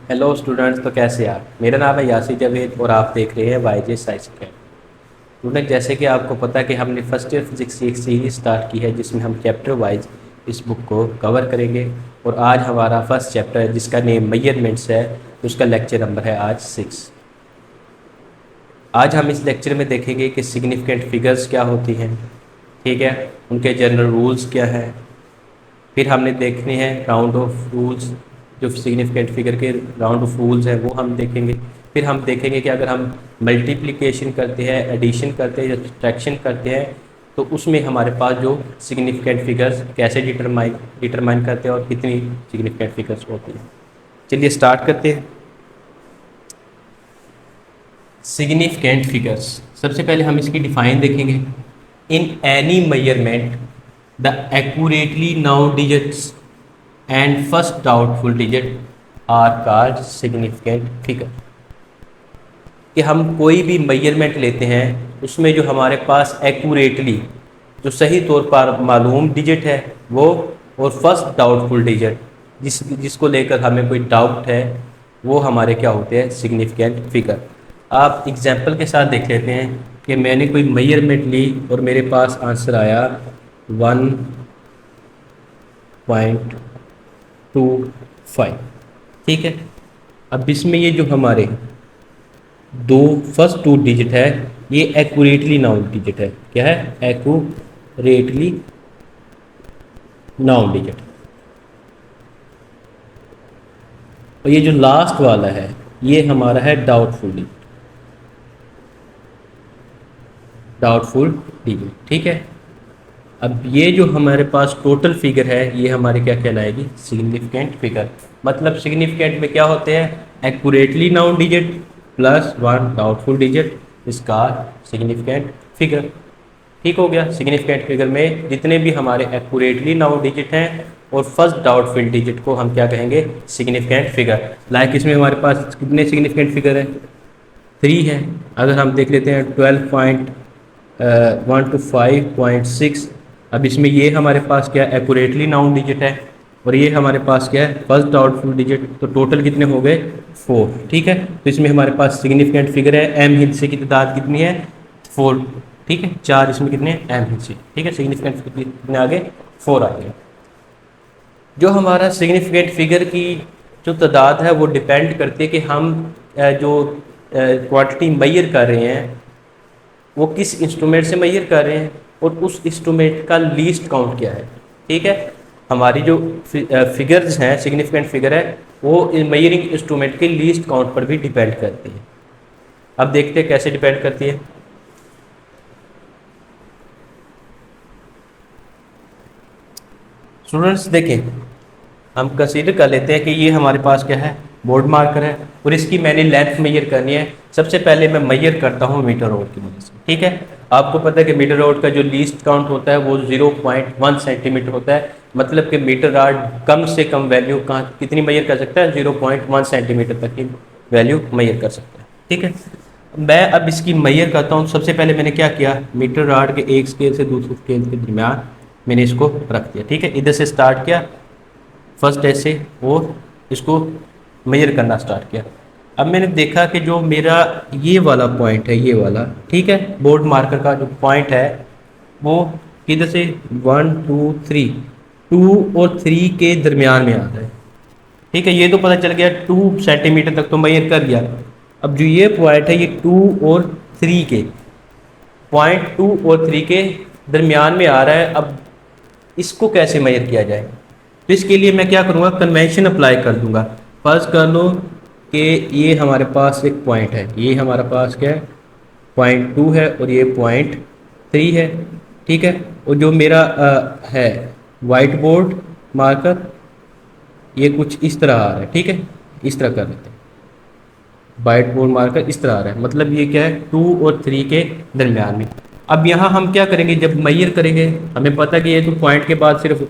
Hello students, तो कैसे आप। मेरा नाम है यासिर जावेद और आप देख रहे हैं वाईजे साइंस अकेडमी। स्टूडेंट, जैसे कि आपको पता है कि हमने फर्स्ट ईयर फिजिक्स की एक सीरीज स्टार्ट की है जिसमें हम चैप्टर वाइज इस बुक को कवर करेंगे। और आज हमारा फर्स्ट चैप्टर है जिसका नेम मेजरमेंट्स है। उसका लेक्चर नंबर है आज 6। आज हम इस लेक्चर में देखेंगे कि सिग्निफिकेंट फिगर्स क्या होती हैं, ठीक है, उनके जनरल रूल्स क्या है। फिर हमने देखने हैं राउंड ऑफ रूल्स, जो सिग्निफिकेंट फिगर के राउंड ऑफ रूल्स हैं वो हम देखेंगे। फिर हम देखेंगे कि अगर हम मल्टीप्लिकेशन करते हैं, एडिशन करते हैं या सब्ट्रैक्शन करते हैं तो उसमें हमारे पास जो सिग्निफिकेंट फिगर्स कैसे डिटरमाइन करते हैं और कितनी सिग्निफिकेंट फिगर्स होती हैं। चलिए स्टार्ट करते हैं। सिग्निफिकेंट फिगर्स, सबसे पहले हम इसकी डिफाइन देखेंगे। In any measurement the accurately known digits and first doubtful digit are called significant figure. कि हम कोई भी मेजरमेंट लेते हैं उसमें जो हमारे पास एक्यूरेटली जो सही तौर पर मालूम डिजिट है वो, और फर्स्ट डाउटफुल डिजिट जिसको लेकर हमें कोई डाउट है, वो हमारे क्या होते हैं, सिग्निफिकेंट फिगर। आप एग्जांपल के साथ देख लेते हैं कि मैंने कोई मेजरमेंट ली और मेरे पास आंसर आया 1.25, ठीक है। अब इसमें ये जो हमारे दो फर्स्ट टू डिजिट है ये एक्यूरेटली नाउन डिजिट है। क्या है? Accurately noun digit. और ये जो लास्ट वाला है ये हमारा है डाउटफुल डिजिट, डाउटफुल डिजिट, ठीक है। अब ये जो हमारे पास टोटल फिगर है ये हमारी क्या कहलाएगी, सिग्निफिकेंट फिगर। मतलब सिग्निफिकेंट में क्या होते हैं, accurately noun digit plus one doubtful digit, इसका सिग्निफिकेंट फिगर। ठीक हो गया। सिग्निफिकेंट फिगर में जितने भी हमारे एक्यूरेटली नाउन डिजिट हैं और फर्स्ट डाउटफुल डिजिट को हम क्या कहेंगे, सिग्निफिकेंट फिगर। लाइक इसमें हमारे पास कितने सिग्निफिकेंट फिगर है, 3 है। अगर हम देख लेते हैं 12.1 to 5.6। अब इसमें ये हमारे पास क्या एक्यूरेटली नाउन डिजिट है और ये हमारे पास क्या है, फर्स्ट डाउटफुल डिजिट। तो टोटल कितने हो गए, 4, ठीक है। तो इसमें हमारे पास सिग्निफिकेंट फिगर है। एम हिस्से की तादाद कितनी है, 4, ठीक है। 4 इसमें कितने, एम हिस्से, ठीक है। सिग्निफिकेंट फिगर कितने आगे, 4 आगे। जो हमारा सिग्निफिकेंट फिगर की जो तादाद है वो डिपेंड करती है कि हम जो क्वांटिटी मेजर कर रहे हैं वो किस इंस्ट्रूमेंट से मेजर कर रहे हैं और उस इंस्ट्रूमेंट का लीस्ट काउंट क्या है, ठीक है। हमारी जो फिगर्स हैं, सिग्निफिकेंट फिगर है, वो मेजरिंग इंस्ट्रूमेंट के लीस्ट काउंट पर भी डिपेंड करती है। अब देखते हैं कैसे डिपेंड करती है। स्टूडेंट्स देखें, हम कंसीडर कर लेते हैं कि ये हमारे पास क्या है, बोर्ड मार्कर है और इसकी मैंने लेंथ मेजर करनी है। सबसे पहले मैं मेजर करता हूँ मीटर रोड की मदद से, ठीक है। आपको पता है कि मीटर रोड का जो लीस्ट काउंट होता है वो 0.1 सेंटीमीटर होता है। मतलब कि मीटर रॉड कम से कम वैल्यू कहाँ कितनी मेजर कर सकता है, 0.1 सेंटीमीटर तक की वैल्यू मेजर कर सकता है, ठीक है। मैं अब इसकी मेजर करता हूँ। सबसे पहले मैंने क्या किया, मीटर रॉड के एक स्केल से दूसरे स्केल के दरमियान मैंने इसको रख दिया, ठीक है। इधर से स्टार्ट किया फर्स्ट ऐसे और इसको मेजर करना स्टार्ट किया। अब मैंने देखा कि जो मेरा ये वाला पॉइंट है, ये वाला, ठीक है, बोर्ड मार्कर का जो पॉइंट है वो किधर से 1 2 3 2 और 3 के दरमियान में आता है, ठीक है। ये तो पता चल गया 2 सेंटीमीटर तक तो मेजर कर दिया। अब जो ये पॉइंट है ये 2 और 3 के पॉइंट 2 और 3 के दरमियान में आ रहा है। अब इसको कैसे मेजर किया जाए, तो इसके लिए मैं क्या करूँगा, कन्वेंशन अप्लाई कर दूंगा। फर्ज कर लो कि ये हमारे पास एक पॉइंट है, ये हमारे पास क्या है, पॉइंट 2 है और ये पॉइंट 3 है, ठीक है। और जो मेरा है वाइट बोर्ड मार्कर ये कुछ इस तरह आ रहा है, ठीक है। इस तरह कर लेते हैं, वाइट बोर्ड मार्कर इस तरह आ रहा है। मतलब ये क्या है, 2 और 3 के दरमियान में। अब यहाँ हम क्या करेंगे, जब मेजर करेंगे हमें पता है कि ये तो पॉइंट के बाद सिर्फ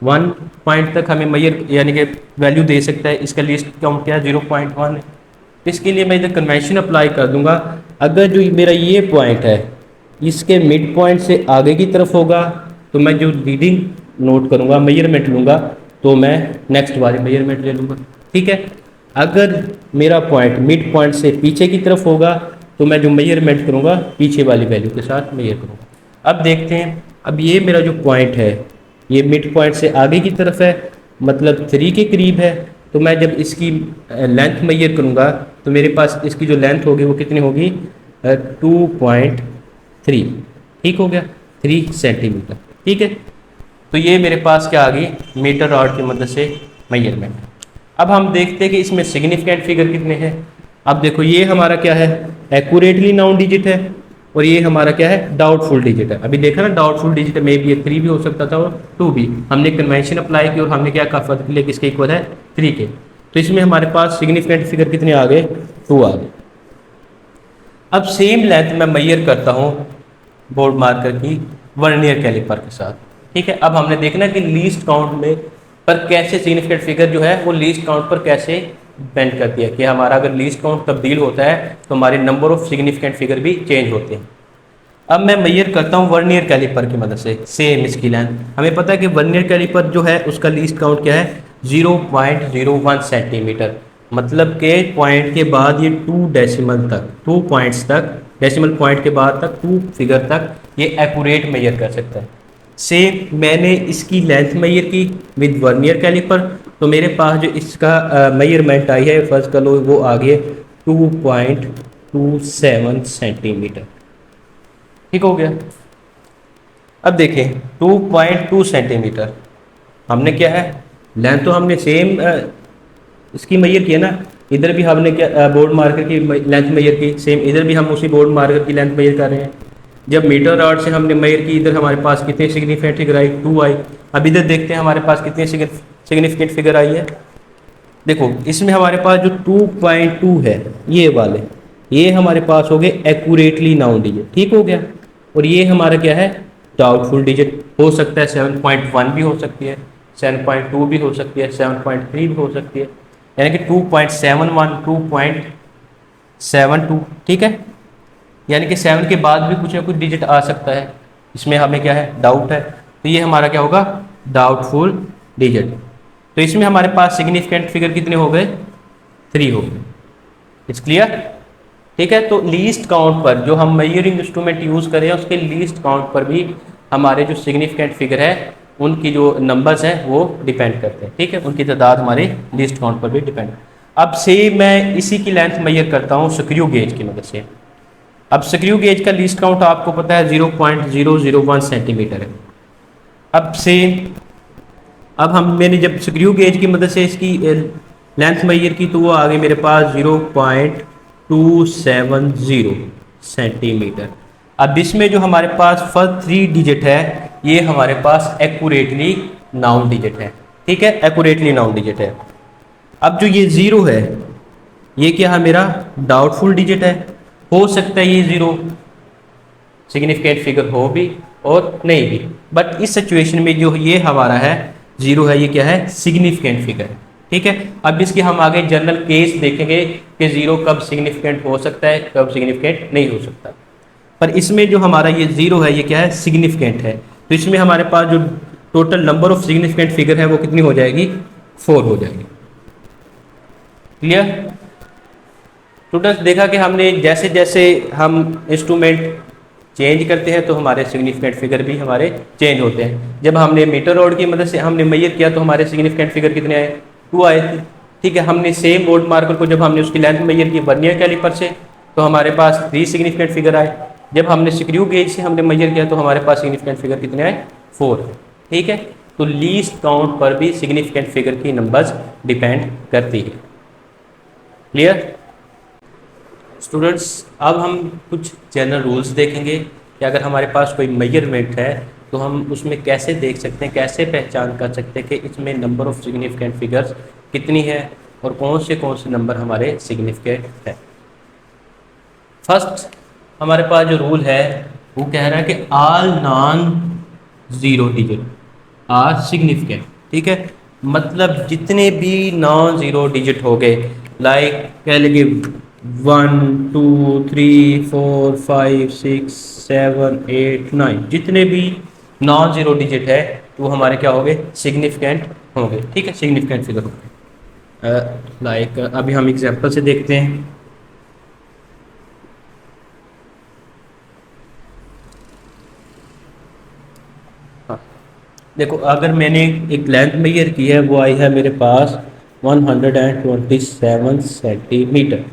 1 पॉइंट तक हमें मेजर यानी कि वैल्यू दे सकता है। इसका लिस्ट काउंट क्या है, 0.1 है। तो इसके लिए मैं इधर कन्वेंशन अप्लाई कर दूंगा। अगर जो मेरा ये पॉइंट है इसके मिड पॉइंट से आगे की तरफ होगा तो मैं जो रीडिंग नोट करूंगा, मेजरमेंट लूँगा, तो मैं नेक्स्ट वाली मेजरमेंट ले लूँगा, ठीक है। अगर मेरा पॉइंट मिड पॉइंट से पीछे की तरफ होगा तो मैं जो मेजरमेंट करूँगा पीछे वाली वैल्यू के साथ मेजर करूँगा। अब देखते हैं, अब ये मेरा जो पॉइंट है ये मिड पॉइंट से आगे की तरफ है, मतलब 3 के करीब है। तो मैं जब इसकी लेंथ मेजर करूँगा तो मेरे पास इसकी जो लेंथ होगी वो कितनी होगी, 2.3। ठीक हो गया, 3 सेंटीमीटर। ठीक है, तो ये मेरे पास क्या आ गई, मीटर रॉड की मदद से मेजरमेंट। अब हम देखते हैं कि इसमें सिग्निफिकेंट फिगर कितने हैं। अब देखो ये हमारा क्या है, एक्यूरेटली नाउन डिजिट है, और ये हमारा क्या है, डाउटफुल डिजिट है। अभी देखा ना, डाउटफुल डिजिट में भी ये 3 भी हो सकता था और 2 भी। हमने कन्वेंशन अप्लाई की और हमने क्या कहा, फर्क लिया किसके इक्वल है, 3 के। तो इसमें हमारे पास सिग्निफिकेंट फिगर कितने आ गए, 2 आ गए। अब सेम लेंथ मैं मेजर करता हूँ बोर्ड मार्कर की वर्नियर कैलिपर के साथ। ठीक है, अब हमने देखना कि लीस्ट काउंट में पर कैसे सिग्निफिकेंट फिगर जो है वो लीस्ट काउंट पर कैसे डिपेंड करती है, कि हमारा अगर लीस्ट काउंट तब्दील होता है तो हमारे नंबर ऑफ सिग्निफिकेंट फिगर भी चेंज होते हैं। अब मैं मेजर करता हूँ वर्नियर कैलिपर की मदद से सेम इसकी लेंथ। हमें पता है कि वर्नियर कैलिपर जो है उसका लीस्ट काउंट क्या है, 0.01 सेंटीमीटर। मतलब के पॉइंट के बाद ये 2 डेसिमल तक, 2 पॉइंट्स तक, डेसिमल पॉइंट के बाद तक 2 फिगर तक ये एक्यूरेट मेजर कर सकता है। सेम मैंने इसकी लेंथ मेजर की विद वर्नियर कैलिपर, तो मेरे पास जो इसका मेजरमेंट आई है फर्स्ट का लो वो आ गया 2.27 सेंटीमीटर। ठीक हो गया। अब देखें 2.2 सेंटीमीटर हमने क्या है, लेंथ तो हमने सेम इसकी मेजर की है ना, इधर भी हमने क्या बोर्ड मार्कर की लेंथ मेजर की, सेम इधर भी हम उसी बोर्ड मार्कर की लेंथ मेजर कर रहे हैं। जब मीटर रॉड से हमने मेजर की, इधर हमारे पास कितने सिग्निफिकेंट फिगर आई, 2 आई। अब इधर देखते हैं हमारे पास कितने सिग्निफिकेंट फिगर आई है। देखो इसमें हमारे पास जो 2.2 है ये वाले, ये हमारे पास हो गए एक्यूरेटली नाउन डिजिट। ठीक हो गया, और ये हमारा क्या है, डाउटफुल डिजिट। हो सकता है 7.1 भी हो सकती है, 7.2 भी हो सकती है, 7.3 भी हो सकती है, यानी कि 2.71, 2.72। ठीक है, यानी कि 7 के बाद भी कुछ ना कुछ डिजिट आ सकता है। इसमें हमें क्या है, डाउट है, तो ये हमारा क्या होगा, डाउटफुल डिजिट। तो इसमें हमारे पास सिग्निफिकेंट फिगर कितने हो गए, 3 हो गए। It's clear. ठीक है, तो लीस्ट काउंट पर जो हम मेजरिंग इंस्ट्रूमेंट यूज़ करें उसके लीस्ट काउंट पर भी हमारे जो सिग्निफिकेंट फिगर है उनकी जो नंबर्स हैं वो डिपेंड करते हैं। ठीक है, उनकी तादाद हमारे लीस्ट काउंट पर भी डिपेंड। अब से मैं इसी की लेंथ मेजर करता हूँ स्क्रू गेज की मदद से। अब स्क्रू गेज का लीस्ट काउंट आपको पता है 0.001 सेंटीमीटर है। अब मैंने जब स्क्रू गेज की मदद से इसकी लेंथ मेजर की तो वो आ गई मेरे पास 0.270 सेंटीमीटर। अब इसमें जो हमारे पास फर्स्ट 3 डिजिट है ये हमारे पास एक्यूरेटली नाउन डिजिट है। ठीक है, एक्यूरेटली नाउन डिजिट है। अब जो ये 0 है ये क्या है, मेरा डाउटफुल डिजिट है। हो सकता है ये 0 सिग्निफिकेंट फिगर हो भी और नहीं भी, बट इस सिचुएशन में जो ये हमारा है 0 है, ये क्या है, सिग्निफिकेंट फिगर है। ठीक है, अब इसके हम आगे जनरल केस देखेंगे कि 0 कब सिग्निफिकेंट हो सकता है, कब सिग्निफिकेंट नहीं हो सकता। पर इसमें जो हमारा ये 0 है ये क्या है, सिग्निफिकेंट है। तो इसमें हमारे पास जो total number of significant figure है वो कितनी हो जाएगी, 4 हो जाएगी। क्लियर स्टूडेंट्स, देखा कि हमने जैसे जैसे हम इंस्ट्रूमेंट चेंज करते हैं तो हमारे सिग्निफिकेंट फिगर भी हमारे चेंज होते हैं। जब हमने मीटर रॉड की मदद से हमने मेजर किया तो हमारे सिग्निफिकेंट फिगर कितने आए, 2 आए थे। ठीक है, हमने सेम बोर्ड मार्कर को जब हमने उसकी लेंथ मेजर की वर्नियर कैलिपर से तो हमारे पास 3 सिग्निफिकेंट फिगर आए। जब हमने स्क्रू गेज से हमने मेजर किया तो हमारे पास सिग्निफिकेंट फिगर कितने आए, 4। ठीक है, तो लीस्ट काउंट पर भी सिग्निफिकेंट फिगर की नंबर्स डिपेंड करती है। क्लियर स्टूडेंट्स, अब हम कुछ जनरल रूल्स देखेंगे कि अगर हमारे पास कोई मेजरमेंट है तो हम उसमें कैसे देख सकते हैं, कैसे पहचान कर सकते हैं कि इसमें नंबर ऑफ सिग्निफिकेंट फिगर्स कितनी है और कौन से नंबर हमारे सिग्निफिकेंट है। फर्स्ट हमारे पास जो रूल है वो कह रहा है कि all non zero digit are significant. ठीक है, मतलब जितने भी नॉन ज़ीरो डिजिट हो गए, लाइक कह लेंगे 1 2 3 4 5 6 7 8 9, जितने भी नॉन ज़ीरो डिजिट है वो हमारे क्या हो गए, सिग्निफिकेंट होंगे। ठीक है, सिग्निफिकेंट फिगर होंगे। लाइक अभी हम एग्जांपल से देखते हैं। हाँ, देखो अगर मैंने एक लेंथ मेजर की है, वो आई है मेरे पास 127 सेंटीमीटर।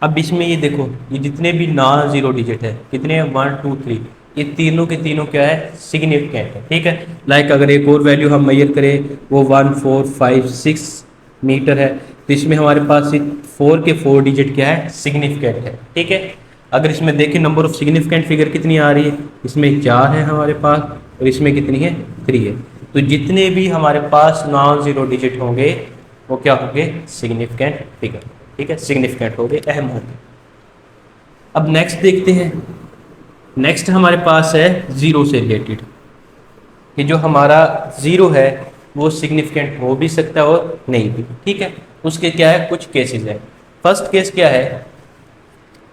अब इसमें ये देखो, ये जितने भी नॉन जीरो डिजिट है कितने हैं, 1 2 3, ये तीनों के तीनों क्या है, सिग्निफिकेंट है। ठीक है, लाइक अगर एक और वैल्यू हम मेजर करें, वो 1456 मीटर है, तो इसमें हमारे पास 4 डिजिट क्या है, सिग्निफिकेंट है। ठीक है, अगर इसमें देखें नंबर ऑफ सिग्निफिकेंट फिगर कितनी आ रही है, इसमें 4 है हमारे पास, और इसमें कितनी है, 3 है। तो जितने भी हमारे पास नॉन जीरो डिजिट होंगे वो क्या होंगे, सिग्निफिकेंट फिगर। ठीक है, सिग्निफिकेंट होंगे, अहम होंगे। अब नेक्स्ट देखते हैं। नेक्स्ट हमारे पास है ज़ीरो से रिलेटेड, कि जो हमारा ज़ीरो है वो सिग्निफिकेंट हो भी सकता है और नहीं भी। ठीक है, उसके क्या है, कुछ केसेस है। फर्स्ट केस क्या है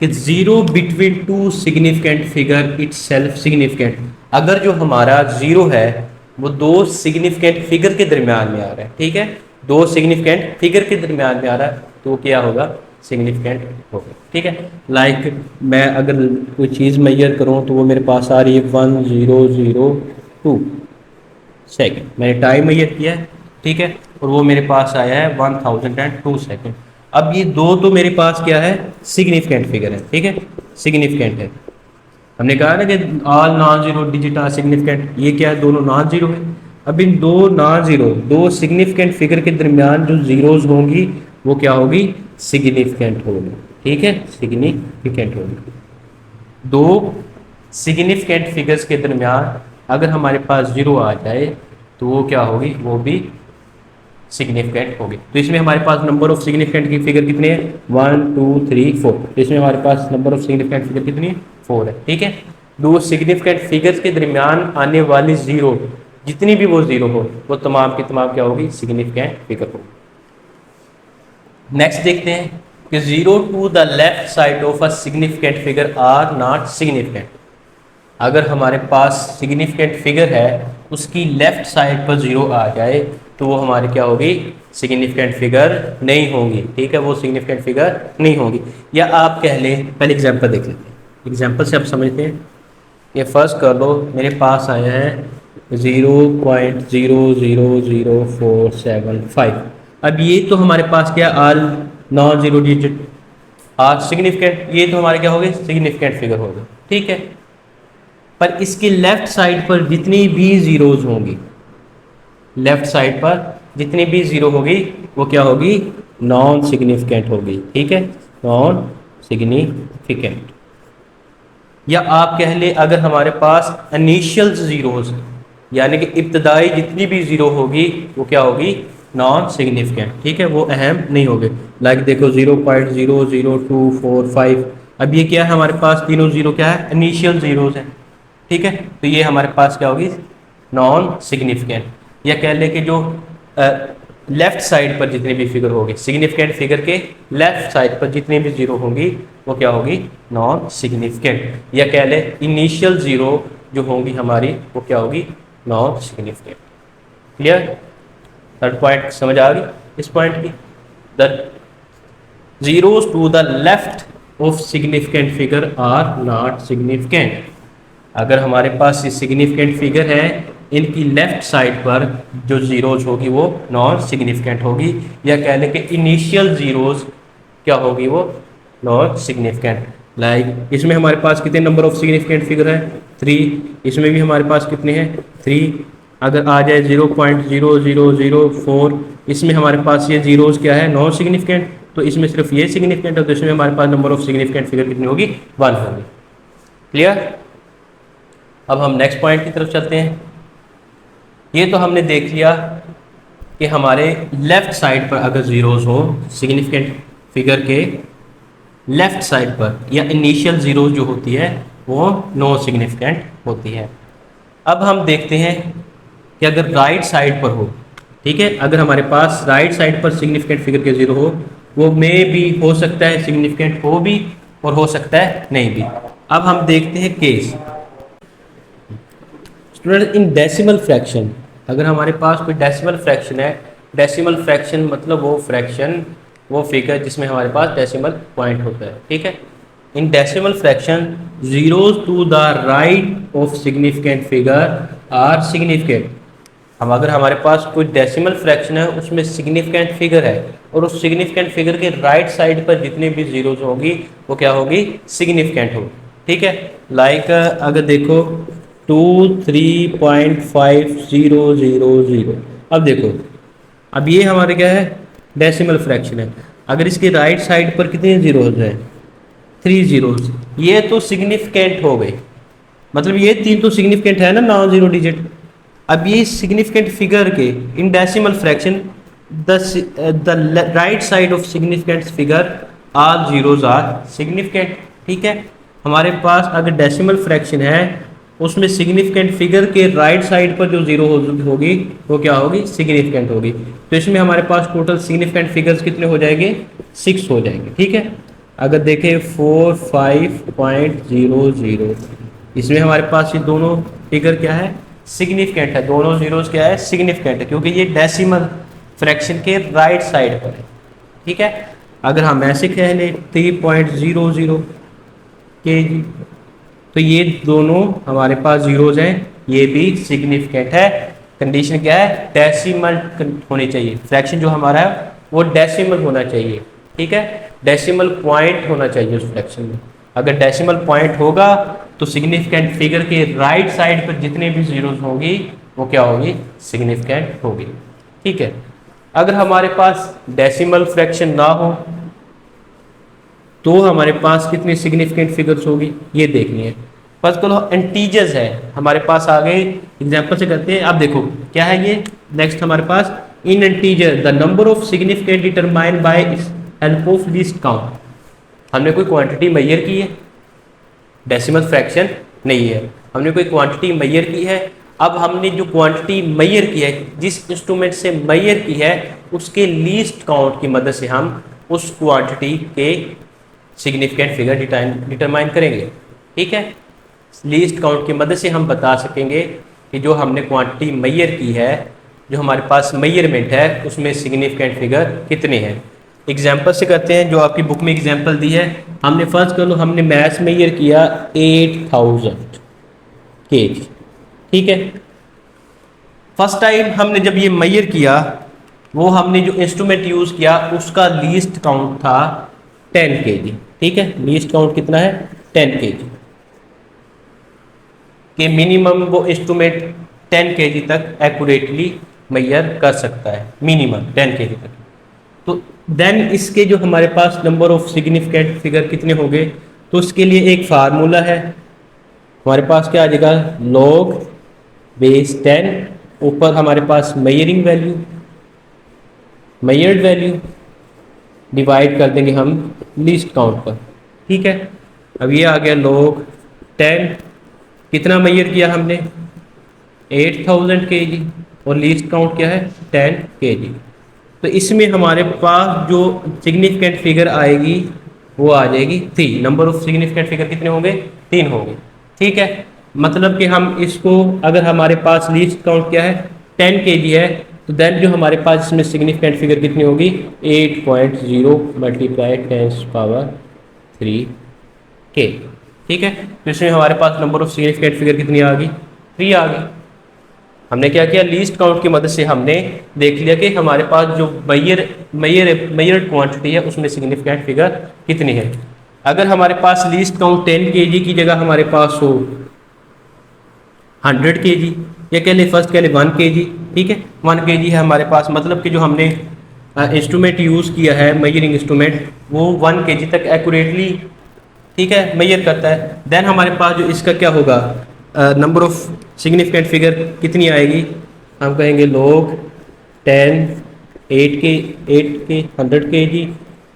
कि zero between two significant figure it's self significant. अगर जो हमारा ज़ीरो है वो दो सिग्निफिकेंट फिगर के दरमियान में आ रहा है, ठीक है, दो सिग्निफिकेंट फिगर के दरमियान में आ रहा है, तो क्या होगा, सिग्निफिकेंट होगा। ठीक है, लाइक मैं अगर कोई चीज़ मेजर करूँ तो वो मेरे पास आ रही है 1002 सेकेंड, मैंने टाइम मेजर किया है। ठीक है, और वो मेरे पास आया है 1002 सेकेंड। अब ये दो तो मेरे पास क्या है, सिग्निफिकेंट फिगर है। ठीक है, सिग्निफिकेंट है। हमने कहा ना कि all non zero digit are significant, ये क्या है, दोनों नॉन जीरो है। अब इन दो नॉन जीरो, दो सिग्निफिकेंट फिगर के दरमियान जो जीरोज होंगी वो क्या होगी, सिग्निफिकेंट होगी। ठीक है, सिग्निफिकेंट होगी। दो सिग्निफिकेंट फिगर्स के दरमियान अगर हमारे पास जीरो आ जाए तो वो क्या होगी, वो भी सिग्निफिकेंट होगी। तो इसमें हमारे पास नंबर ऑफ सिग्निफिकेंट की फिगर कितने हैं, 1 2 3 4। तो इसमें हमारे पास नंबर ऑफ सिग्निफिकेंट फिगर कितनी है, 4 है। ठीक है, दो सिग्निफिकेंट फिगर्स के दरमियान आने वाली जीरो, जितनी भी वो जीरो हो, वो तमाम की तमाम क्या होगी, सिग्निफिकेंट फिगर होगी। नेक्स्ट देखते हैं कि zero to the left side of a significant figure are not significant. अगर हमारे पास सिग्निफिकेंट फिगर है उसकी लेफ्ट साइड पर जीरो आ जाए तो वो हमारी क्या होगी, सिग्निफिकेंट फिगर नहीं होगी। ठीक है, वो सिग्निफिकेंट फिगर नहीं होगी। या आप कह लें, पहले एग्जांपल देख लेते हैं, एग्जांपल से आप समझते हैं। ये फर्स्ट कर लो, मेरे पास आया है 0.000475। अब ये तो हमारे पास क्या, all non zero digit are significant, ये तो हमारे क्या हो गए, सिग्निफिकेंट फिगर हो गए। ठीक है, पर इसकी लेफ्ट साइड पर जितनी भी जीरोज होंगी, लेफ्ट साइड पर जितनी भी जीरो होगी वो क्या होगी, नॉन सिग्निफिकेंट होगी। ठीक है, नॉन सिग्निफिकेंट। या आप कह ले, अगर हमारे पास इनिशियल जीरोज यानी कि इब्तदाई जितनी भी जीरो होगी वो क्या होगी, नॉन सिग्निफिकेंट। ठीक है, वो अहम नहीं होगी। लाइक देखो 0.00245, अब ये क्या है, हमारे पास तीनों जीरो क्या है, इनिशियल जीरोज है। ठीक है, तो ये हमारे पास क्या होगी, नॉन सिग्निफिकेंट। या कह ले कि जो लेफ्ट साइड पर जितनी भी फिगर होगी, सिग्निफिकेंट फिगर के लेफ्ट साइड पर जितनी भी जीरो होंगी वो क्या होगी, नॉन सिग्निफिकेंट। या कह ले इनिशियल जीरो जो होंगी हमारी वो क्या होगी, non significant. Clear, third point समझ आ गई इस पॉइंट की। The zeros to the left of significant figure are not significant. अगर हमारे पास ये सिग्निफिकेंट फिगर है, इनकी लेफ्ट साइड पर जो जीरोज होगी वो नॉन सिग्निफिकेंट होगी। या कह लें कि इनिशियल जीरोज क्या होगी, वो नॉन सिग्निफिकेंट। लाइक इसमें हमारे पास कितने नंबर ऑफ सिग्निफिकेंट फिगर है, 3। इसमें भी हमारे पास कितने हैं, 3। अगर आ जाए 0.0004, इसमें हमारे पास ये जीरोज क्या है, नॉन सिग्निफिकेंट, तो इसमें सिर्फ ये सिग्निफिकेंट है, तो इसमें हमारे पास नंबर ऑफ सिग्निफिकेंट फिगर कितनी होगी, 1 होगी। क्लियर। अब हम नेक्स्ट पॉइंट की तरफ चलते हैं। ये तो हमने देख लिया कि हमारे लेफ्ट साइड पर अगर जीरोज हो, सिग्निफिकेंट फिगर के लेफ्ट साइड पर या इनिशियल जीरो जो होती है वो नो सिग्निफिकेंट होती है। अब हम देखते हैं कि अगर राइट साइड पर हो, ठीक है, अगर हमारे पास राइट साइड पर सिग्निफिकेंट फिगर के जीरो हो, वो मे भी हो सकता है सिग्निफिकेंट हो भी और हो सकता है नहीं भी। अब हम देखते हैं case. Student in decimal fraction, अगर हमारे पास कोई डेसिमल फ्रैक्शन है डेसिमल फ्रैक्शन मतलब वो फ्रैक्शन, वो फिगर जिसमें हमारे पास डेसिमल पॉइंट होता है, ठीक है। In decimal fraction zeros to the right of significant figure are significant. हम अगर हमारे पास कोई डेसिमल फ्रैक्शन है उसमें सिग्निफिकेंट फिगर है और उस सिग्निफिकेंट फिगर के राइट साइड पर जितनी भी जीरोज होगी वो क्या होगी, सिग्निफिकेंट होगी, ठीक है। लाइक अगर देखो 23.5000, अब देखो, अब ये हमारे क्या है, डेसिमल फ्रैक्शन है। अगर इसके राइट साइड पर कितने जीरोज हैं, 3 जीरोज, ये तो सिग्निफिकेंट हो गई, मतलब ये 3 तो सिग्निफिकेंट है ना, नॉन जीरो डिजिट। अब ये सिग्निफिकेंट फिगर के in decimal fraction the right side of significant figure all zeros are significant, ठीक है। हमारे पास अगर डेसिमल फ्रैक्शन है उसमें सिग्निफिकेंट फिगर के राइट साइड पर जो जीरो होगी वो क्या होगी, सिग्निफिकेंट होगी। तो इसमें हमारे पास टोटल सिग्निफिकेंट फिगर्स कितने हो जाएंगे, 6 हो जाएंगे, ठीक है। अगर देखें 45.00, इसमें हमारे पास ये दोनों फिगर क्या है, सिग्निफिकेंट है, दोनों जीरोस क्या है, सिग्निफिकेंट है, क्योंकि ये डेसिमल फ्रैक्शन के राइट साइड पर है, ठीक है। अगर हम ऐसे कह लें 3.00 kg, तो ये दोनों हमारे पास जीरोज हैं, ये भी सिग्निफिकेंट है। कंडीशन क्या है, डेसिमल होनी चाहिए, फ्रैक्शन जो हमारा है वो डेसिमल होना चाहिए, ठीक है। डेसिमल पॉइंट होना चाहिए उस फ्रैक्शन में। अगर डेसिमल पॉइंट होगा तो सिग्निफिकेंट फिगर के राइट साइड पर जितने भी जीरोज होंगी वो क्या होगी, सिग्निफिकेंट होगी, ठीक है। अगर हमारे पास डेसिमल फ्रैक्शन ना हो तो हमारे पास कितनी सिग्निफिकेंट फिगर्स होगी ये देखनी है। फर्स्ट ऑफ ऑल इंटीजर्स है हमारे पास, आगे एग्जांपल से करते हैं। अब देखो क्या है ये, नेक्स्ट हमारे पास in integer the number of significant determined by help of least count. हमने कोई क्वांटिटी मेजर की है, डेसिमल फ्रैक्शन नहीं है, हमने कोई क्वांटिटी मेजर की है। अब हमने जो क्वांटिटी मेजर की है, जिस इंस्ट्रूमेंट से मेजर की है, उसके लीस्ट काउंट की मदद से हम उस क्वांटिटी के सिग्निफिकेंट फिगर डिटरमाइन करेंगे, ठीक है। लीस्ट काउंट की मदद से हम बता सकेंगे कि जो हमने क्वांटिटी मेजर की है, जो हमारे पास मेजरमेंट है, उसमें सिग्निफिकेंट फिगर कितने हैं। एग्जाम्पल से करते हैं, जो आपकी बुक में एग्जाम्पल दी है। हमने फर्स्ट कर लो, हमने मैथ्स मेजर किया 8000 kg, ठीक है। फर्स्ट टाइम हमने जब ये मेजर किया, वो हमने जो इंस्ट्रूमेंट यूज़ किया उसका लीस्ट काउंट था 10 kg, ठीक है। लीस्ट काउंट कितना है, 10 kg कि मिनिमम वो इंस्ट्रूमेंट 10 kg तक एक्यूरेटली मेजर कर सकता है, मिनिमम 10 kg तक। तो देन इसके जो हमारे पास नंबर ऑफ सिग्निफिकेंट फिगर कितने होंगे, तो उसके लिए एक फार्मूला है हमारे पास, क्या आ जाएगा, log बेस 10, ऊपर हमारे पास measuring value, measured value, divide कर देंगे हम लीस्ट काउंट पर, ठीक है। अब ये आ गया log 10, कितना मेजर किया हमने, 8000 kg, और लीस्ट काउंट क्या है, 10 kg। तो इसमें हमारे पास जो सिग्निफिकेंट फिगर आएगी वो आ जाएगी 3। नंबर ऑफ सिग्निफिकेंट फिगर कितने होंगे, 3 होंगे, ठीक है। मतलब कि हम इसको, अगर हमारे पास लीस्ट काउंट क्या है, 10 kg है, तो देन जो हमारे पास इसमें सिग्निफिकेंट फिगर कितनी होगी, 8.0 मल्टीप्लाई 10⁻³ k, ठीक है। तो इसमें हमारे पास नंबर ऑफ सिग्निफिकेंट फिगर कितनी आ गई, 3 आ गई। हमने क्या किया, लीस्ट काउंट की मदद से हमने देख लिया कि हमारे पास जो मेजर्ड क्वांटिटी है उसमें सिग्निफिकेंट फिगर कितनी है। अगर हमारे पास लीस्ट काउंट 10 kg की जगह हमारे पास हो 100 kg, या कह ले फर्स्ट कह ले 1 kg, ठीक है। 1 kg है हमारे पास, मतलब कि जो हमने इंस्ट्रूमेंट यूज़ किया है, मेजरिंग इंस्ट्रूमेंट, वो 1 kg तक एक्यूरेटली, ठीक है, मेजर करता है। देन हमारे पास जो इसका क्या होगा, नंबर ऑफ सिग्निफिकेंट फिगर कितनी आएगी, हम कहेंगे log 10 8 के 100 kg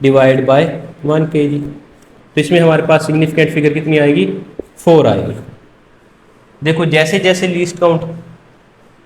डिवाइड बाय 1 kg। तो इसमें हमारे पास सिग्निफिकेंट फिगर कितनी आएगी, 4 आएगी। देखो जैसे जैसे लीस्ट काउंट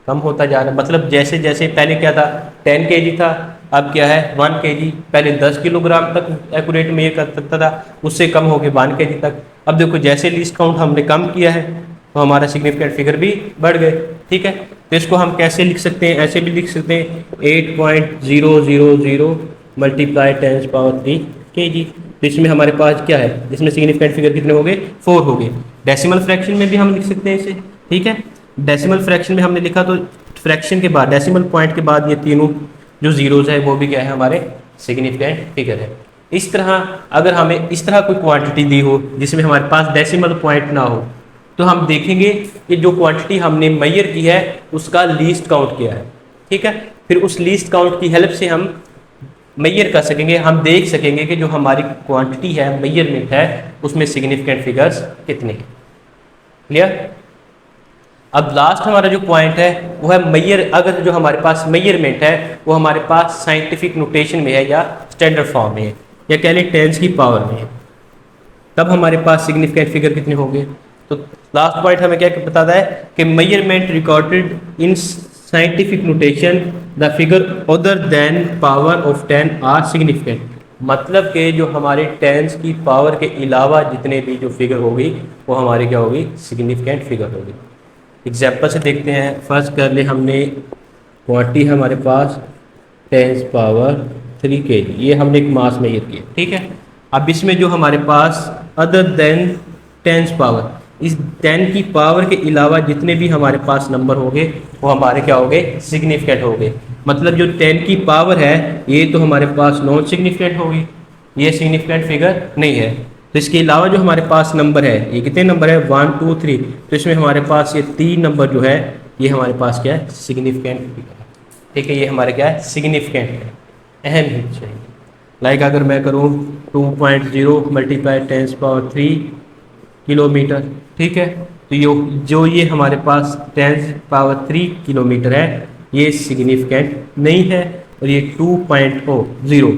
कम होता जा रहा है, मतलब जैसे जैसे पहले क्या था, 10 kg था, अब क्या है 1 kg। पहले 10 किलोग्राम तक एक्यूरेट में ये कर सकता था, उससे कम हो गया 1 kg तक। अब देखो जैसे लीस्ट काउंट हमने कम किया है, तो हमारा सिग्निफिकेंट फिगर भी बढ़ गए। ठीक है, तो इसको हम कैसे लिख सकते हैं, ऐसे भी लिख सकते हैं 8.000 मल्टीप्लाई 10⁻³ kg। तो इसमें हमारे पास क्या है, इसमें सिग्निफिकेंट फिगर कितने हो गए, 4 हो गए। डेसिमल फ्रैक्शन में भी हम लिख सकते हैं इसे। ठीक है, डेसिमल फ्रैक्शन में हमने लिखा तो फ्रैक्शन के बाद डेसिमल पॉइंट के बाद ये तीनों जो जीरोज है वो भी क्या है, हमारे सिग्निफिकेंट फिगर है। इस तरह अगर हमें इस तरह कोई क्वांटिटी दी हो जिसमें हमारे पास डेसिमल पॉइंट ना हो, तो हम देखेंगे कि जो क्वांटिटी हमने मेजर की है उसका लीस्ट काउंट किया है। ठीक है, फिर उस लीस्ट काउंट की हेल्प से हम मेजर कर सकेंगे, हम देख सकेंगे कि जो हमारी क्वांटिटी है, मेजरमेंट है, उसमें सिग्निफिकेंट फिगर्स कितने हैं। क्लियर। अब लास्ट हमारा जो पॉइंट है वो है मेजर। अगर जो हमारे पास मेजरमेंट है वो हमारे पास साइंटिफिक नोटेशन में है या स्टैंडर्ड फॉर्म में है या कह लें टेंस की पावर में है, तब हमारे पास सिग्निफिकेंट फिगर कितने होंगे। तो लास्ट पॉइंट हमें क्या बताता है कि measurement recorded in scientific notation the figure other than power of 10 are significant. मतलब कि जो हमारे टेंस की पावर के अलावा जितने भी जो फिगर होगी वो हमारी क्या होगी, सिग्निफिकेंट फिगर होगी। एग्जाम्पल से देखते हैं। फर्स्ट कर ले हमने क्वांटिटी हमारे पास 10⁻³ kg, ये हमने एक मास मेजर किया। ठीक है, अब इसमें जो हमारे पास अदर देन 10 पावर, इस 10 की पावर के अलावा जितने भी हमारे पास नंबर होंगे वो हमारे क्या होंगे, सिग्निफिकेंट होंगे। मतलब जो 10 की पावर है ये तो हमारे पास नॉन सिग्निफिकेंट होगी, ये सिग्निफिकेंट फिगर नहीं है। तो इसके अलावा जो हमारे पास नंबर है, ये कितने नंबर है, 1 2 3, तो इसमें हमारे पास ये 3 नंबर जो है ये हमारे पास क्या है, सिग्निफिकेंट फिगर है। ठीक है, ये हमारे क्या है, सिग्निफिकेंट है, अहम हित चाहिए। लाइक अगर मैं करूँ 2.0 मल्टीप्लाई 10⁻³ किलोमीटर। ठीक है, तो जो ये हमारे पास 10⁻³ किलोमीटर है ये सिग्निफिकेंट नहीं है, और ये 2.0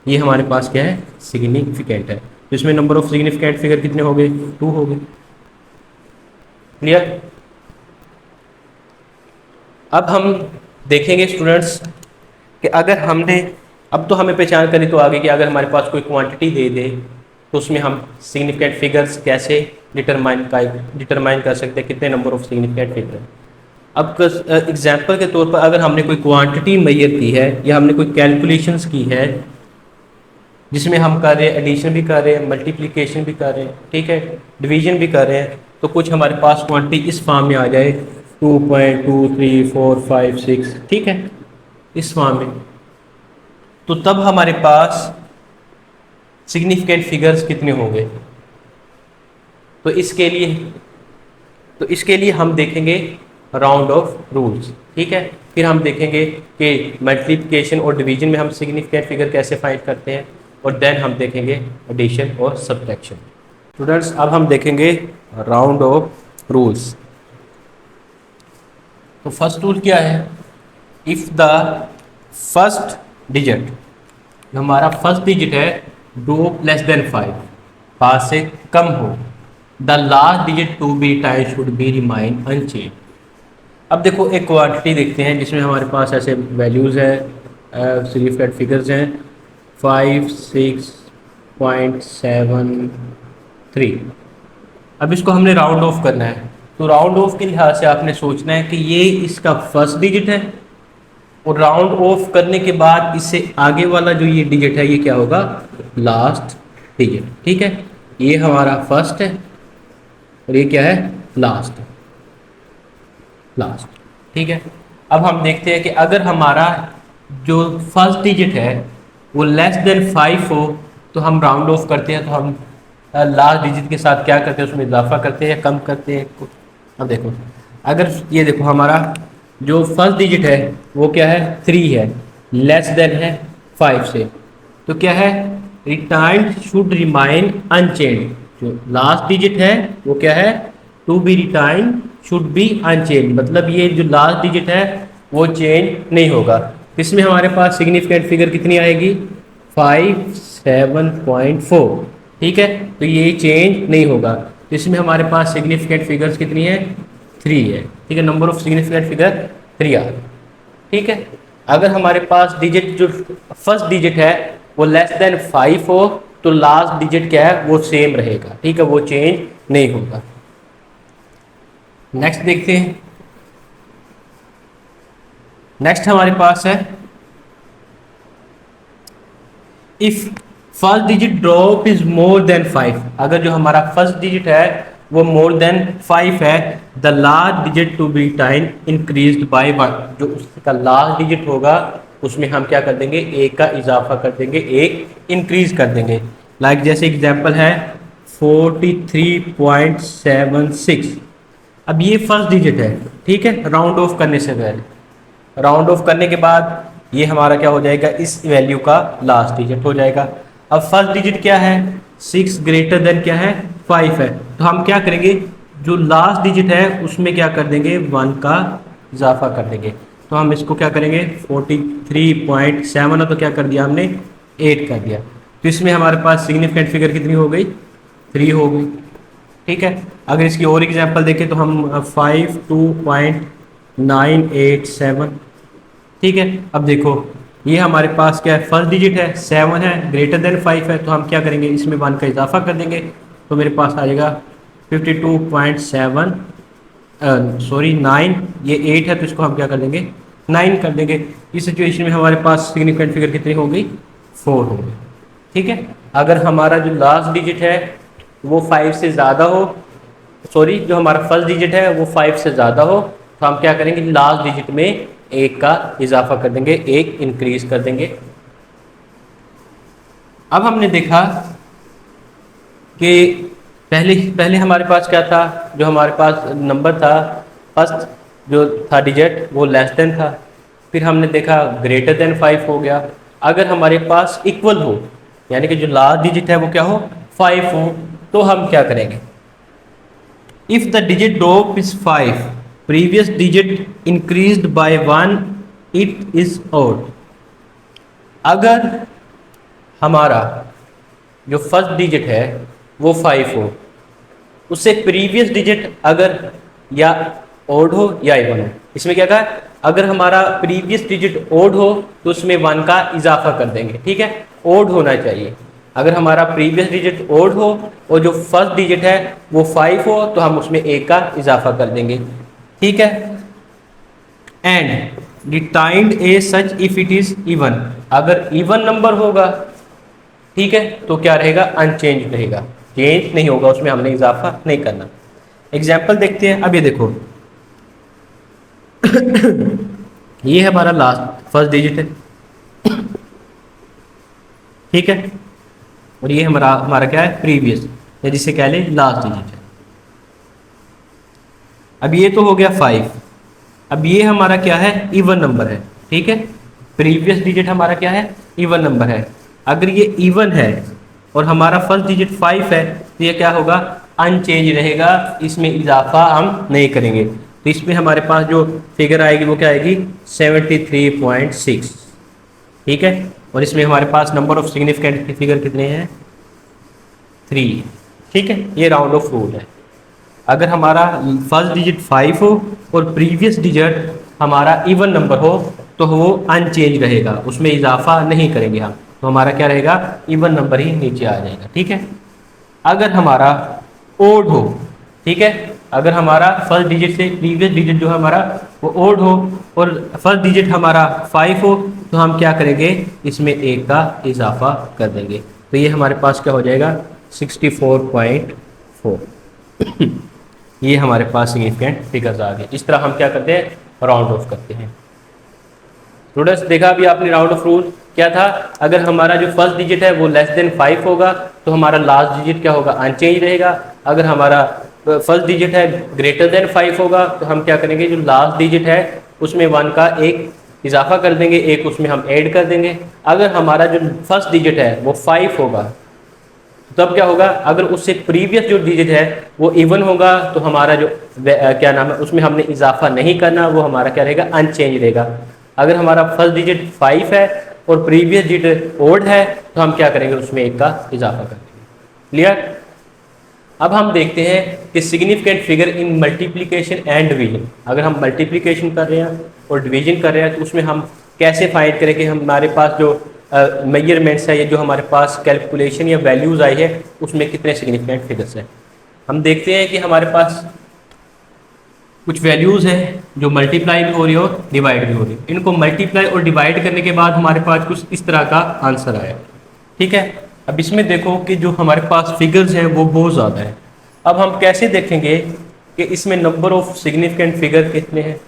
ये हमारे पास क्या है, सिग्निफिकेंट है। तो इसमें नंबर ऑफ सिग्निफिकेंट फिगर कितने हो गए, 2 हो गए। क्लियर। अब हम देखेंगे स्टूडेंट्स कि अगर हमने, अब तो हमें पहचान करी तो आगे कि अगर हमारे पास कोई क्वांटिटी दे दे तो उसमें हम सिग्निफिकेंट फिगर्स कैसे डिटरमाइन कर सकते हैं, कितने नंबर ऑफ सिग्निफिकेंट फिगर। अब एग्जांपल के तौर पर अगर हमने कोई क्वांटिटी मेजर की है या हमने कोई कैलकुलेशंस की है जिसमें हम कर रहे हैं एडिशन भी कर रहे हैं, मल्टीप्लिकेशन भी कर रहे हैं, ठीक है, डिवीजन भी कर रहे हैं, तो कुछ हमारे पास क्वांटिटी इस फॉर्म में आ जाए 2.2345 ठीक है, इस फॉर्म में, तो तब हमारे पास सिग्निफिकेंट फिगर्स कितने होंगे। तो इसके लिए हम देखेंगे राउंड ऑफ रूल्स। ठीक है, फिर हम देखेंगे कि मल्टीप्लिकेशन और डिवीजन में हम सिग्निफिकेंट फिगर कैसे फाइंड करते हैं, और देन हम देखेंगे एडिशन और सब्ट्रैक्शन। स्टूडेंट्स अब हम देखेंगे राउंड ऑफ रूल्स। तो फर्स्ट रूल क्या है, इफ द फर्स्ट डिजिट, हमारा फर्स्ट डिजिट है डो लेस देन 5 से कम हो, the last digit to be time should be remain unchange. अब देखो एक क्वांटिटी देखते हैं जिसमें हमारे पास ऐसे वैल्यूज़ है, सिग्निफिकेंट फिगर्स हैं 5 6.73। अब इसको हमने राउंड ऑफ करना है, तो राउंड ऑफ के लिहाज से आपने सोचना है कि ये इसका फर्स्ट डिजिट है, और राउंड ऑफ करने के बाद इससे आगे वाला जो ये डिजिट है ये क्या होगा, लास्ट डिजिट। ठीक है, ये हमारा फर्स्ट है और ये क्या है, लास्ट। ठीक है, अब हम देखते हैं कि अगर हमारा जो फर्स्ट डिजिट है वो लेस देन 5 हो तो हम राउंड ऑफ करते हैं, तो हम लास्ट डिजिट के साथ क्या करते हैं, उसमें इजाफा करते हैं या कम करते हैं। अब देखो, अगर ये देखो हमारा जो फर्स्ट डिजिट है वो क्या है, 3 है, लेस देन है 5 से, तो क्या है, रिटर्न शुड रिमाइन अनचेंज। जो लास्ट डिजिट है वो क्या है, to be return should be unchange, मतलब ये जो लास्ट डिजिट है वो चेंज नहीं होगा। इसमें हमारे पास सिग्निफिकेंट फिगर कितनी आएगी, 57.4। ठीक है, तो ये चेंज नहीं होगा, तो इसमें हमारे पास सिग्निफिकेंट फिगर्स कितनी है, 3 है। ठीक है, नंबर ऑफ सिग्निफिकेंट फिगर 3 आ। ठीक है, अगर हमारे पास डिजिट जो फर्स्ट डिजिट है वो लेस देन 5 हो तो लास्ट डिजिट क्या है, वो सेम रहेगा। ठीक है, वो चेंज नहीं होगा। नेक्स्ट देखते हैं। नेक्स्ट हमारे पास है if first digit drop is more than 5, अगर जो हमारा फर्स्ट डिजिट है वो मोर देन 5 है, the last digit to be time increased by 1, जो उसका लास्ट डिजिट होगा उसमें हम क्या कर देंगे, एक का इजाफा कर देंगे, एक इंक्रीज कर देंगे। लाइक जैसे एग्जांपल है 43.76। अब ये फर्स्ट डिजिट है, ठीक है, राउंड ऑफ करने से पहले, राउंड ऑफ करने के बाद ये हमारा क्या हो जाएगा, इस वैल्यू का लास्ट डिजिट हो जाएगा। अब फर्स्ट डिजिट क्या है, 6 ग्रेटर देन क्या है, 5 है, तो हम क्या करेंगे, जो लास्ट डिजिट है उसमें क्या कर देंगे, 1 का इजाफा कर देंगे। तो हम इसको क्या करेंगे, 43.7 है तो क्या कर दिया हमने, 8 कर दिया, तो इसमें हमारे पास सिग्निफिकेंट फिगर कितनी हो गई, 3 हो गई। ठीक है, अगर इसकी और एग्जांपल देखें तो हम 52.987, ठीक है। अब देखो ये हमारे पास क्या है, फर्स्ट डिजिट है 7 है, ग्रेटर देन 5 है, तो हम क्या करेंगे, इसमें 1 का इजाफा कर देंगे, तो मेरे पास आ जाएगा 52.7 सॉरी 9, ये 8 है तो इसको हम क्या कर देंगे, 9 कर देंगे। इस सिचुएशन में हमारे पास सिग्निफिकेंट फिगर कितनी हो गई, 4 हो गई। ठीक है, अगर हमारा जो लास्ट डिजिट है वो 5 से ज़्यादा हो, सॉरी जो हमारा फर्स्ट डिजिट है वो 5 से ज़्यादा हो, तो हम क्या करेंगे, लास्ट डिजिट में 1 का इजाफा कर देंगे, 1 इंक्रीज कर देंगे। अब हमने देखा कि पहले हमारे पास क्या था, जो हमारे पास नंबर था फर्स्ट जो था डिजिट वो लेस देन था, फिर हमने देखा ग्रेटर देन 5 हो गया। अगर हमारे पास इक्वल हो, यानी कि जो लास्ट डिजिट है वो क्या हो, 5 हो, तो हम क्या करेंगे, if the digit drop is 5, previous digit increased by 1, it is odd. अगर हमारा जो फर्स्ट डिजिट है वो 5 हो, उससे प्रीवियस डिजिट अगर या ओड हो या इवन हो, इसमें क्या कहा, अगर हमारा प्रीवियस डिजिट ओड हो तो उसमें 1 का इजाफा कर देंगे। ठीक है, ओड होना चाहिए। अगर हमारा प्रीवियस डिजिट ओड हो और जो फर्स्ट डिजिट है वो 5 हो तो हम उसमें 1 का इजाफा कर देंगे। ठीक है, and detained a such if it is even, अगर इवन नंबर होगा, ठीक है, तो क्या रहेगा, अनचेंज रहेगा, चेंज नहीं होगा, उसमें हमने इजाफा नहीं करना। एग्जाम्पल देखते हैं। अब ये देखो ये हमारा लास्ट फर्स्ट डिजिट है, ठीक है, और ये हमारा क्या है, प्रीवियस, या जिसे कह लें लास्ट डिजिट है। अब ये तो हो गया 5, अब ये हमारा क्या है, इवन नंबर है। ठीक है, प्रीवियस डिजिट हमारा क्या है, इवन नंबर है। अगर ये इवन है और हमारा फर्स्ट डिजिट 5 है तो ये क्या होगा, अनचेंज रहेगा, इसमें इजाफा हम नहीं करेंगे, तो इसमें हमारे पास जो फिगर आएगी वो क्या आएगी, 73.6। ठीक है, और इसमें हमारे पास नंबर ऑफ सिग्निफिकेंट फिगर कितने हैं, 3। ठीक है, ये राउंड ऑफ रूल है। अगर हमारा फर्स्ट डिजिट 5 हो और प्रीवियस डिजिट हमारा इवन नंबर हो तो वो अनचेंज रहेगा, उसमें इजाफा नहीं करेंगे हम, तो हमारा क्या रहेगा, इवन नंबर ही नीचे आ जाएगा। ठीक है, अगर हमारा ओड हो, ठीक है, अगर हमारा फर्स्ट डिजिट से प्रीवियस डिजिट जो है हमारा वो ओड हो और फर्स्ट डिजिट हमारा 5 हो तो हम क्या करेंगे, इसमें 1 का इजाफा कर देंगे, तो ये हमारे पास क्या हो जाएगा, 64.4। ये हमारे पास सिग्निफिकेंट फिगर्स आ गए। इस तरह हम क्या करते हैं, राउंड ऑफ करते हैं। स्टूडेंट्स देखा अभी आपने राउंड ऑफ रूल क्या था, अगर हमारा जो फर्स्ट डिजिट है वो लेस देन 5 होगा तो हमारा लास्ट डिजिट क्या होगा, अनचेंज रहेगा। अगर हमारा फर्स्ट डिजिट है ग्रेटर देन 5 होगा तो हम क्या करेंगे, जो लास्ट डिजिट है उसमें 1 का 1 इजाफा कर देंगे, 1 उसमें हम ऐड कर देंगे। अगर हमारा जो फर्स्ट डिजिट है वो 5 होगा तब क्या होगा, अगर उससे प्रीवियस जो डिजिट है वो इवन होगा तो हमारा जो क्या नाम है उसमें हमने इजाफा नहीं करना, वो हमारा क्या रहेगा, अनचेंज रहेगा। अगर हमारा फर्स्ट डिजिट 5 है और प्रीवियस डिजिट ओड है तो हम क्या करेंगे, उसमें 1 का इजाफा कर देंगे। क्लियर। अब हम देखते हैं कि significant figure in multiplication and division. अगर हम मल्टीप्लिकेशन कर रहे हैं और डिवीजन कर रहे हैं तो उसमें हम कैसे फाइंड करें कि हमारे पास जो मेजरमेंट्स है, ये जो हमारे पास कैलकुलेशन या वैल्यूज़ आई है उसमें कितने सिग्निफिकेंट फिगर्स हैं। हम देखते हैं कि हमारे पास कुछ वैल्यूज़ हैं जो मल्टीप्लाई भी हो रही हो डिवाइड भी हो रही है। इनको मल्टीप्लाई और डिवाइड करने के बाद हमारे पास कुछ इस तरह का आंसर आया। ठीक है, अब इसमें देखो कि जो हमारे पास फिगर्स हैं वो बहुत ज़्यादा है। अब हम कैसे देखेंगे कि इसमें नंबर ऑफ सिग्निफिकेंट फिगर कितने हैं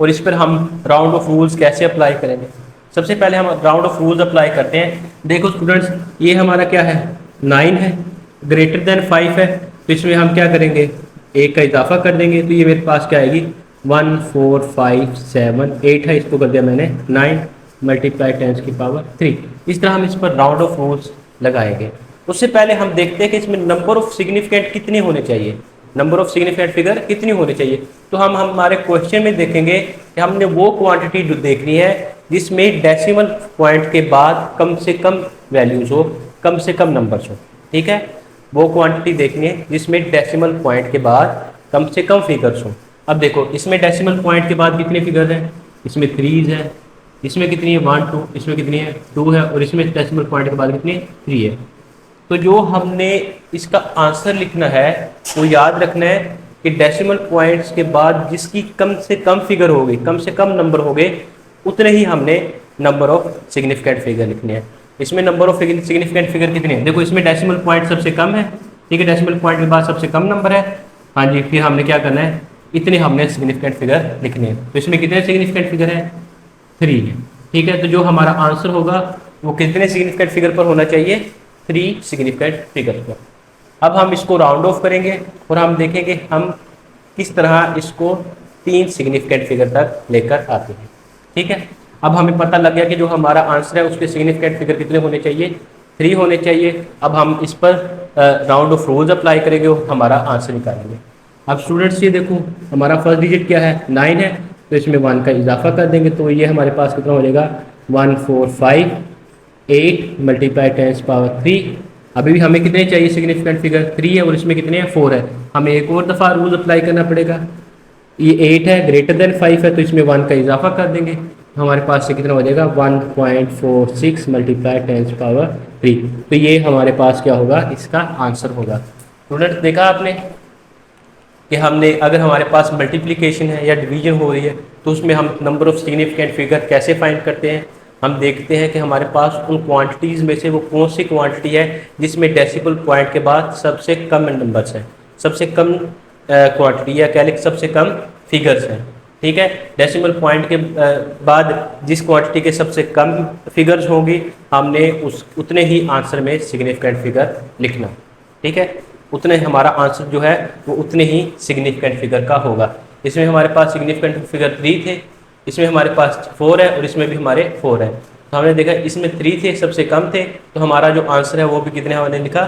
और इस पर हम राउंड ऑफ रूल्स कैसे अप्लाई करेंगे। सबसे पहले हम राउंड ऑफ रूल्स अप्लाई करते हैं। देखो स्टूडेंट्स, ये हमारा क्या है, 9 है, ग्रेटर देन 5 है, तो इसमें हम क्या करेंगे, एक का इजाफा कर देंगे, तो ये मेरे पास क्या आएगी 1 4 5 7 8 है, इसको कर दिया मैंने 9 मल्टीप्लाई 10 की पावर 3। इस तरह हम इस पर राउंड ऑफ रूल्स लगाएंगे। उससे पहले हम देखते हैं कि इसमें नंबर ऑफ सिग्निफिकेंट कितने होने चाहिए, नंबर ऑफ सिग्निफिकेंट फिगर कितनी होनी चाहिए। तो हम हमारे क्वेश्चन में देखेंगे कि हमने वो क्वांटिटी देखनी है जिसमें डेसिमल पॉइंट के बाद कम से कम वैल्यूज हो, कम से कम नंबर्स हो। ठीक है, वो क्वांटिटी देखनी है जिसमें डेसिमल पॉइंट के बाद कम से कम फिगर्स हो। अब देखो इसमें डेसिमल पॉइंट के बाद कितने फिगर हैं, इसमें 3 है, इसमें कितनी है 1 2, इसमें कितनी है 2 है, और इसमें डेसिमल पॉइंट के बाद कितनी 3 है। तो जो हमने इसका आंसर लिखना है वो याद रखना है कि डेसिमल पॉइंट्स के बाद जिसकी कम से कम फिगर होगी, कम से कम नंबर हो गए, उतने ही हमने नंबर ऑफ सिग्निफिकेंट फिगर लिखने हैं। इसमें नंबर ऑफ सिग्निफिकेंट फिगर कितने हैं, देखो इसमें डेसिमल पॉइंट सबसे कम है। ठीक है, डेसिमल पॉइंट के बाद सबसे कम नंबर है। हाँ जी, फिर हमने क्या करना है, इतने हमने सिग्निफिकेंट फिगर लिखने हैं। तो इसमें कितने सिग्निफिकेंट फिगर है, 3 है। ठीक है, तो जो हमारा आंसर होगा वो कितने सिग्निफिकेंट फिगर पर होना चाहिए, 3 सिग्निफिकेंट फिगर पर। अब हम इसको राउंड ऑफ करेंगे और हम देखेंगे हम किस तरह इसको 3 सिग्निफिकेंट फिगर तक लेकर आते हैं। ठीक है, अब हमें पता लग गया कि जो हमारा आंसर है उसके सिग्निफिकेंट फिगर कितने होने चाहिए, 3 होने चाहिए। अब हम इस पर राउंड ऑफ रूल्स अप्लाई करेंगे और हमारा आंसर निकालेंगे। अब स्टूडेंट्स ये देखो, हमारा फर्स्ट डिजिट क्या है, 9 है, तो इसमें 1 का इजाफा कर देंगे, तो ये हमारे पास कितना हो जाएगा 1 4 5 8 मल्टीप्लाई 10 पावर 3। अभी भी हमें कितने चाहिए सिग्निफिकेंट फिगर, 3 है, और इसमें कितने हैं 4 है। हमें एक और दफ़ा रूल अप्लाई करना पड़ेगा। ये 8 है, ग्रेटर देन 5 है, तो इसमें 1 का इजाफा कर देंगे, हमारे पास से कितना हो जाएगा 1.46 मल्टीप्लाई 10 पावर 3। तो ये हमारे पास क्या होगा, इसका आंसर होगा। स्टूडेंट देखा आपने कि हमने अगर हमारे पास मल्टीप्लिकेशन है या डिवीजन हो रही है तो उसमें हम नंबर ऑफ सिग्निफिकेंट फिगर कैसे फाइंड करते हैं। हम देखते हैं कि हमारे पास उन क्वांटिटीज़ में से वो कौन सी क्वांटिटी है जिसमें डेसिमल पॉइंट के बाद सबसे कम नंबर्स हैं, सबसे कम क्वांटिटी या कह लें सबसे कम फिगर्स हैं। ठीक है, डेसिमल पॉइंट के बाद जिस क्वांटिटी के सबसे कम फिगर्स होंगी हमने उस उतने ही आंसर में सिग्निफिकेंट फिगर लिखना। ठीक है, उतने हमारा आंसर जो है वो उतने ही सिग्निफिकेंट फिगर का होगा। इसमें हमारे पास सिग्निफिकेंट फिगर 3 थे, इसमें हमारे पास 4 है, और इसमें भी हमारे 4 है। तो हमने देखा इसमें 3 थे, सबसे कम थे, तो हमारा जो आंसर है वो भी कितने हमने लिखा,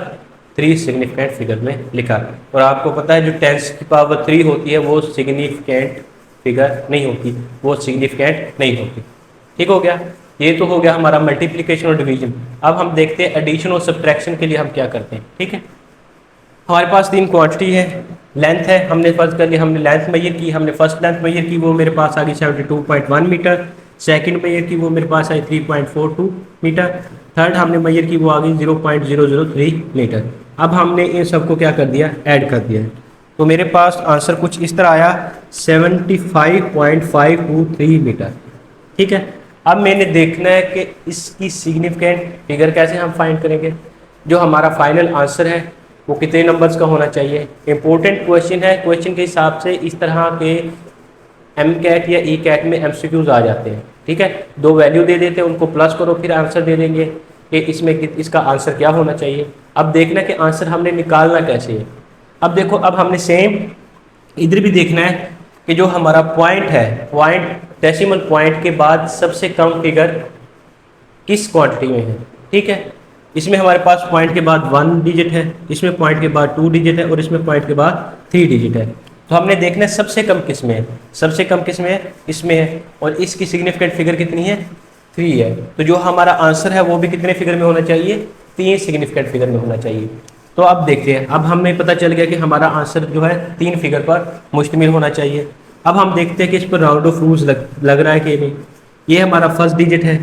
3 सिग्निफिकेंट फिगर में लिखा। और आपको पता है जो 10 की पावर 3 होती है वो सिग्निफिकेंट फिगर नहीं होती, वो सिग्निफिकेंट नहीं होती। ठीक हो गया, ये तो हो गया हमारा मल्टीप्लिकेशन और डिवीजन। अब हम देखते हैं एडिशन और सब्ट्रैक्शन के लिए हम क्या करते हैं। ठीक है, हमारे पास 3 क्वांटिटी है, लेंथ है, हमने फर्स्ट कर लिया, हमने लेंथ मेजर की, हमने फर्स्ट लेंथ मेजर की, वो मेरे पास आ गई 72.1 मीटर। सेकंड मेजर की वो मेरे पास आई 3.42 मीटर। थर्ड हमने मेजर की वो आ गई 0.003 मीटर। अब हमने इन सबको क्या कर दिया, ऐड कर दिया, तो मेरे पास आंसर कुछ इस तरह आया 75.523 मीटर। ठीक है, अब मैंने देखना है कि इसकी सिग्निफिकेंट फिगर कैसे हम फाइंड करेंगे। जो हमारा फाइनल आंसर है वो कितने नंबर्स का होना चाहिए। इंपॉर्टेंट क्वेश्चन है, क्वेश्चन के हिसाब से इस तरह के MCAT या ECAT में MCQs आ जाते हैं। ठीक है, 2 वैल्यू दे देते हैं, उनको प्लस करो, फिर आंसर दे देंगे कि इसमें इसका आंसर क्या होना चाहिए। अब देखना कि आंसर हमने निकालना कैसे है। अब देखो, अब हमने सेम इधर भी देखना है कि जो हमारा पॉइंट है, पॉइंट डेसिमल पॉइंट के बाद सबसे कम फिगर किस क्वांटिटी में है। ठीक है, इसमें हमारे पास पॉइंट के बाद 1 डिजिट है, इसमें पॉइंट के बाद 2 डिजिट है, और इसमें पॉइंट के बाद 3 डिजिट है। तो हमने देखना है सबसे कम किस में है, सबसे कम किस में है, इसमें है, और इसकी सिग्निफिकेंट फिगर कितनी है, 3 है। तो जो हमारा आंसर है वो भी कितने फिगर में होना चाहिए, 3 सिग्निफिकेंट फिगर में होना चाहिए। तो अब देखते हैं, अब हमें पता चल गया कि हमारा आंसर जो है 3 फिगर पर मुश्तमिल होना चाहिए। अब हम देखते हैं कि इस पर राउंड ऑफ रूल्स लग रहा है कि नहीं। ये हमारा फर्स्ट डिजिट है,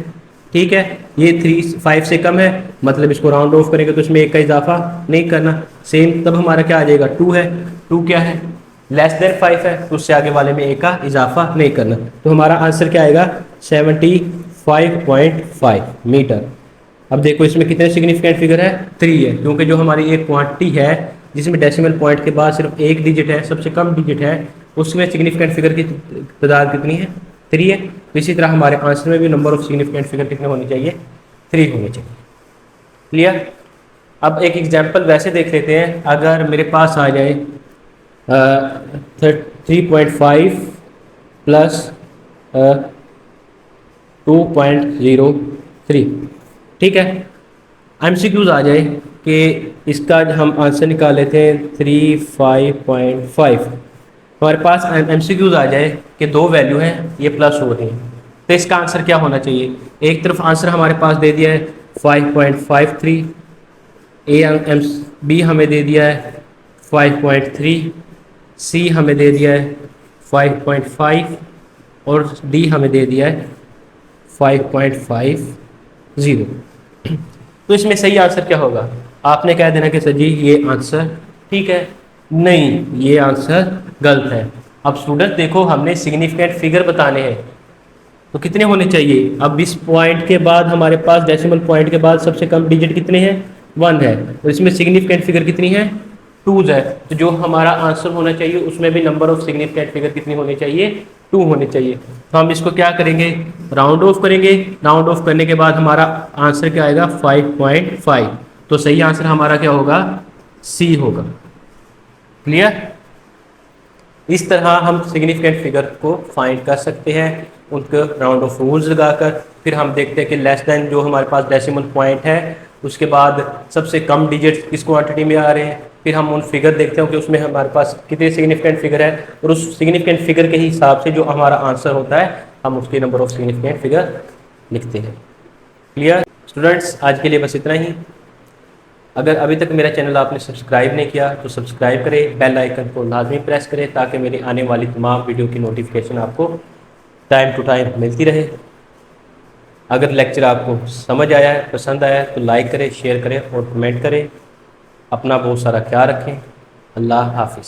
ठीक है, ये 5 से कम है, मतलब इसको राउंड ऑफ करेंगे तो इसमें 1 का इजाफा नहीं करना। सेम तब हमारा क्या आ जाएगा, 2 है, 2 क्या है, लेस देन 5 है तो उससे आगे वाले में ए का इजाफा नहीं करना। तो हमारा आंसर क्या आएगा 75.5 मीटर। अब देखो इसमें कितने सिग्निफिकेंट फिगर है 3 है, क्योंकि जो हमारी एक क्वांटिटी है जिसमें डेसिमल पॉइंट के बाद सिर्फ एक डिजिट है, सबसे कम डिजिट है, उसमें सिग्निफिकेंट फिगर की तादाद कितनी है 3 है। तो इसी तरह हमारे आंसर में भी नंबर ऑफ सिग्निफिकेंट फिगर कितने होने चाहिए 3 होने चाहिए। क्लियर। अब एक एग्जाम्पल वैसे देख लेते हैं, अगर मेरे पास आ जाए 3.5 प्लस 2.03, ठीक है। एमसीक्यूज आ जाए कि इसका हम आंसर निकाल लेते हैं 35.5। हमारे पास एमसीक्यूज आ जाए कि दो वैल्यू हैं ये प्लस हो रही हैं, तो इसका आंसर क्या होना चाहिए। एक तरफ आंसर हमारे पास दे दिया है 5.53, एम बी हमें दे दिया है 5.3, सी हमें दे दिया है 5.5 और डी हमें दे दिया है 5.50। तो इसमें सही आंसर क्या होगा। आपने कह देना कि सर जी ये आंसर ठीक है, नहीं ये आंसर गलत है। अब स्टूडेंट देखो हमने सिग्निफिकेंट फिगर बताने हैं तो कितने होने चाहिए। अब इस पॉइंट के बाद हमारे पास डेसिमल पॉइंट के बाद सबसे कम डिजिट कितने हैं 1 है, और इसमें सिग्निफिकेंट फिगर कितनी है 2 है। तो जो हमारा आंसर होना चाहिए उसमें भी नंबर ऑफ सिग्निफिकेंट फिगर कितनी होनी चाहिए 2 होने चाहिए। तो हम इसको क्या करेंगे राउंड ऑफ करेंगे, राउंड ऑफ करने के बाद हमारा आंसर क्या आएगा 5.5। तो सही आंसर हमारा क्या होगा सी होगा। क्लियर। इस तरह हम सिग्निफिकेंट फिगर को फाइंड कर सकते हैं उनको राउंड ऑफ रूल्स लगाकर। फिर हम देखते हैं कि लेस देन जो हमारे पास डेसिमल पॉइंट है उसके बाद सबसे कम डिजिट किस क्वांटिटी में आ रहे हैं, फिर हम उन फिगर देखते हैं कि उसमें हमारे पास कितने सिग्निफिकेंट फिगर है, और उस सिग्निफिकेंट फिगर के हिसाब से जो हमारा आंसर होता है हम उसके नंबर ऑफ सिग्निफिकेंट फिगर लिखते हैं। क्लियर स्टूडेंट्स, आज के लिए बस इतना ही। अगर अभी तक मेरा चैनल आपने सब्सक्राइब नहीं किया तो सब्सक्राइब करें, बेल आइकन को लाजमी प्रेस करें ताकि मेरी आने वाली तमाम वीडियो की नोटिफिकेशन आपको टाइम टू टाइम मिलती रहे। अगर लेक्चर आपको समझ आया है, पसंद आया है तो लाइक करें, शेयर करें और कमेंट करें। अपना बहुत सारा ख्याल रखें। अल्लाह हाफिज़।